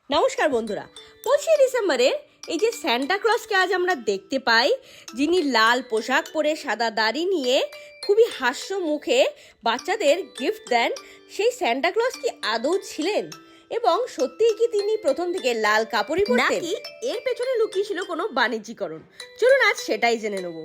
নমস্কার বন্ধুরা, 25শে ডিসেম্বরের এই যে স্যান্টা ক্লজকে আজ আমরা দেখতে পাই, যিনি লাল পোশাক পরে সাদা দাড়ি নিয়ে খুবই হাস্য মুখে বাচ্চাদের গিফট দেন, সেই স্যান্টা ক্লজ কি আদৌ ছিলেন এবং সত্যিই কি তিনি প্রথম থেকে লাল কাপড়ই পরতেন নাকি এর পেছনে লুকিয়ে ছিল কোনো বাণিজ্যিকরণ? চলুন আজ সেটাই জেনে নেব।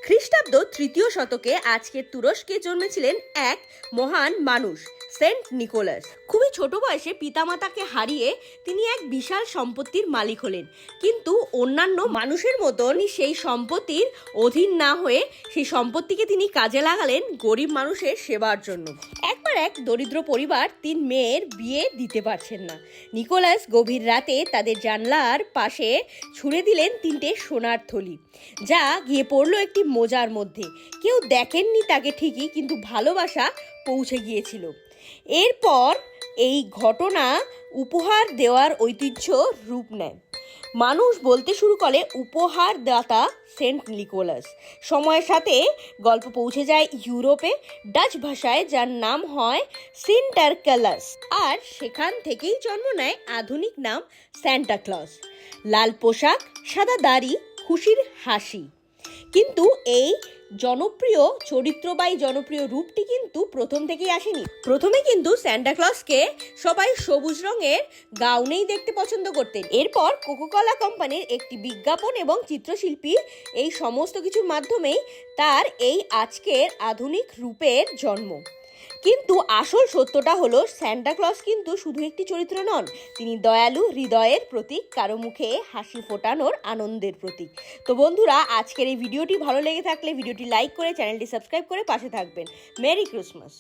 খ্রিস্টাব্দ 3য় শতকে আজকের তুরস্কে জন্মেছিলেন এক মহান মানুষ, সেন্ট নিকোলাস। খুবই ছোট বয়সে পিতামাতাকে হারিয়ে তিনি এক বিশাল সম্পত্তির মালিক হলেন, কিন্তু অন্যান্য মানুষের মতন সেই সম্পত্তির অধীন না হয়ে সেই সম্পত্তিকে তিনি কাজে লাগালেন গরিব মানুষের সেবার জন্য। একবার এক দরিদ্র পরিবার 3 মেয়ের বিয়ে দিতে পারছেন না। নিকোলাস গভীর রাতে তাদের জানলার পাশে ছুঁড়ে দিলেন 3টে সোনার থলি, যা গিয়ে পড়লো একটি মোজার মধ্যে। কেউ দেখেননি তাকে ঠিকই, কিন্তু ভালোবাসা পৌঁছে গিয়েছিল। এরপর এই ঘটনা উপহার দেওয়ার ঐতিহ্য রূপ নেয়। মানুষ বলতে শুরু করে উপহার দাতা সেন্ট নিকোলাস। সময়ের সাথে গল্প পৌঁছে যায় ইউরোপে, ডাচ ভাষায়, যার নাম হয় সিন্টারকালাস, আর সেখান থেকেই জন্ম নেয় আধুনিক নাম স্যান্টা ক্লজ। লাল পোশাক, সাদা দাড়ি, খুশির হাসি। কিন্তু এই জনপ্রিয় চরিত্র বা এই জনপ্রিয় রূপটি কিন্তু প্রথম থেকেই আসেনি। প্রথমে কিন্তু স্যান্টা ক্লজকে সবাই সবুজ রঙের গাউনেই দেখতে পছন্দ করতেন। এরপর কোকাকোলা কোম্পানির একটি বিজ্ঞাপন এবং চিত্রশিল্পী এই সমস্ত কিছুর মাধ্যমেই তার এই আজকের আধুনিক রূপের জন্ম। কিন্তু আসল সত্যটা হলো, স্যান্টা ক্লজ কিন্তু শুধু একটি চরিত্র নন, তিনি দয়ালু হৃদয়ের প্রতীক, কারো মুখে হাসি ফোটানোর আনন্দের প্রতীক। তো বন্ধুরা, আজকের এই ভিডিওটি ভালো লেগে থাকলে ভিডিওটি লাইক করে চ্যানেলটি সাবস্ক্রাইব করে পাশে থাকবেন। Merry Christmas.